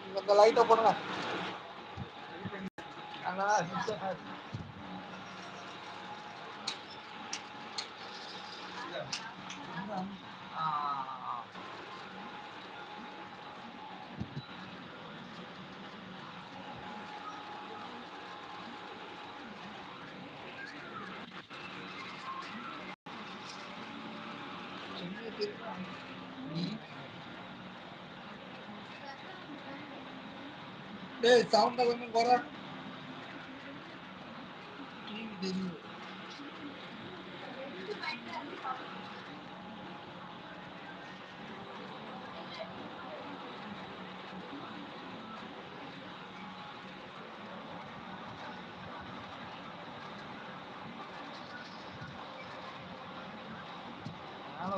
இந்த லைட்டை போடுங்க. ஆனா சவுண்ட கொஞ்சம் குறை. தெரியும்.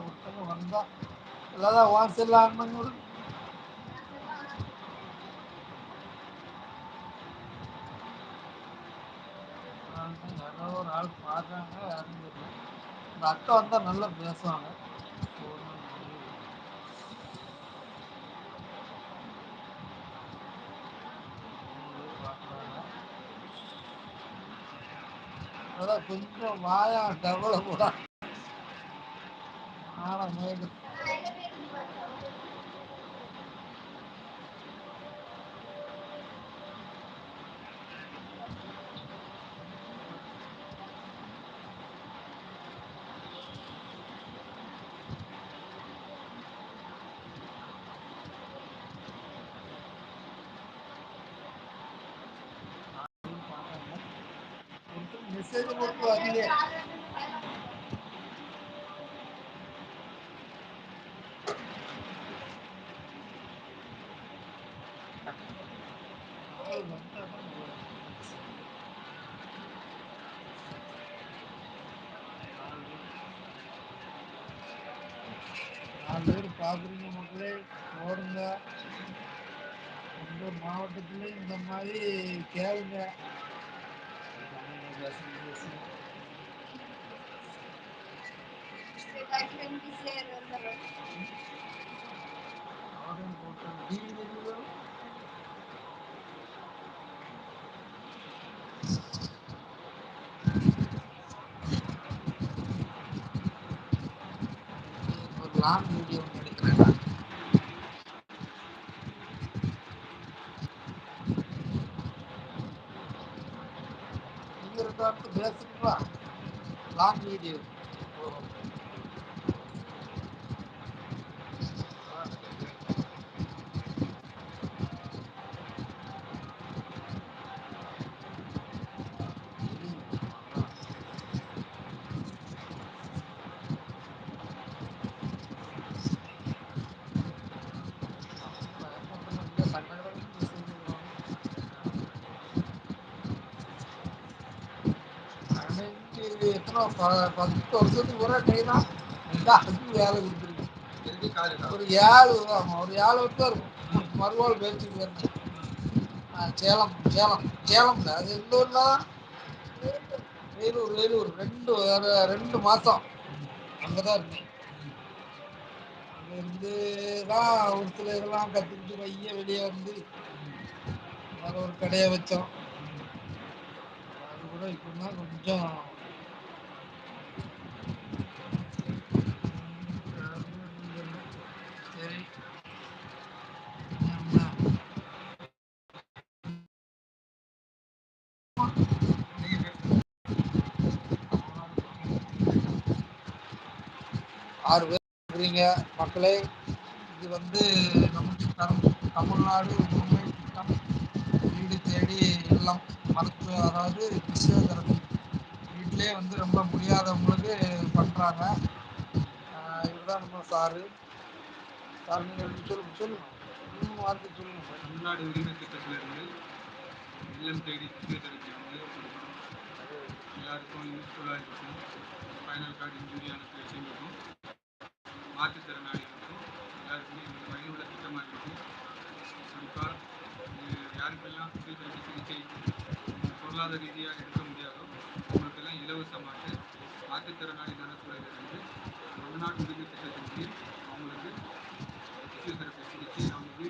புத்தகம் வந்தா எல்லாதான் வாட்ஸ்அப்ல ஆன் பண்ணி விடு. யாரோ ஒரு ஆள் பாடுறாங்க, யாரும் தெரியல. இந்த அக்கா வந்தா நல்லா பேசுவாங்க. அதான் கொஞ்சம் வாயா டபுள கூட ஆனா மேடு மெசேஜ் போட்டு அதிலே நாலு பேர் பார்க்குறீங்க மக்களே, ஓடுங்க. உங்கள் மாவட்டத்தில் இந்த மாதிரி கேளுங்க. ஒரு லாங் வீடியோ எடுக்கிறேன். நீங்கள் ரெண்டு பேசுறீங்களா? லாங் வீடியோ எத்தனை 10 வருஷத்துக்கு ஒரே கை தான். அதுக்கு வேலை கொடுத்துருக்கு. ஒரு 7 ஒரு 7 வருஷம் இருக்கும். மறுவாள் பேச்சுக்கு வரணும். சேலம் சேலம் சேலம்ல அது எந்த ஊர்ல? வேலூர் வேலூர் 2 மாதம் அங்கே தான் இருக்கேன். அங்கே இருந்து தான் ஒரு சில இதெல்லாம் கற்றுக்கிட்டு பையன் வெளியே வந்து வேற ஒரு கடையை வச்சோம். அது கூட இப்போ தான் கொஞ்சம் சரி. ஆறு பேர் இருக்கிறீங்க மக்களே. இது வந்து நமக்கு தமிழ்நாடு முழுமை திட்டம் வீடு தேடி இல்லம் மருத்துவ, அதாவது பிசியோதெரபி வீட்டிலே வந்து ரொம்ப முடியாதவங்களுக்கு பண்ணுறாங்க. இதுதான் நம்ம சார் நீங்கள் சொல்லுங்கள். வார்த்தை சொல்லுங்கள். தமிழ்நாடு உரிமை திட்டத்திலிருந்து இல்லம் தேடி பிசியோதெரபி வந்து எல்லாருக்கும் யூஸ்ஃபுல்லாக இருக்கும். ஸ்பைனல் கார்டு இன்ஜூரியான பேஷண்ட்டுக்கும் மாற்றுத்திறனாளிகளுக்கும் எல்லாருக்குமே இது பயனுள்ள திட்டமாக இருக்குது. குறிப்பாக யாருக்கெல்லாம் பிசியோதெரபி சிகிச்சை பொருளாதார ரீதியாக எடுக்க முடியாதோ அவங்களுக்கெல்லாம் இலவசமாக மாற்றுத்திறனாளி நலத்துறையிலிருந்து தமிழ்நாடு உரிமை திட்டத்தின் கீழ் அவங்களுக்கு பிசியோதெரபி சிகிச்சை அவங்க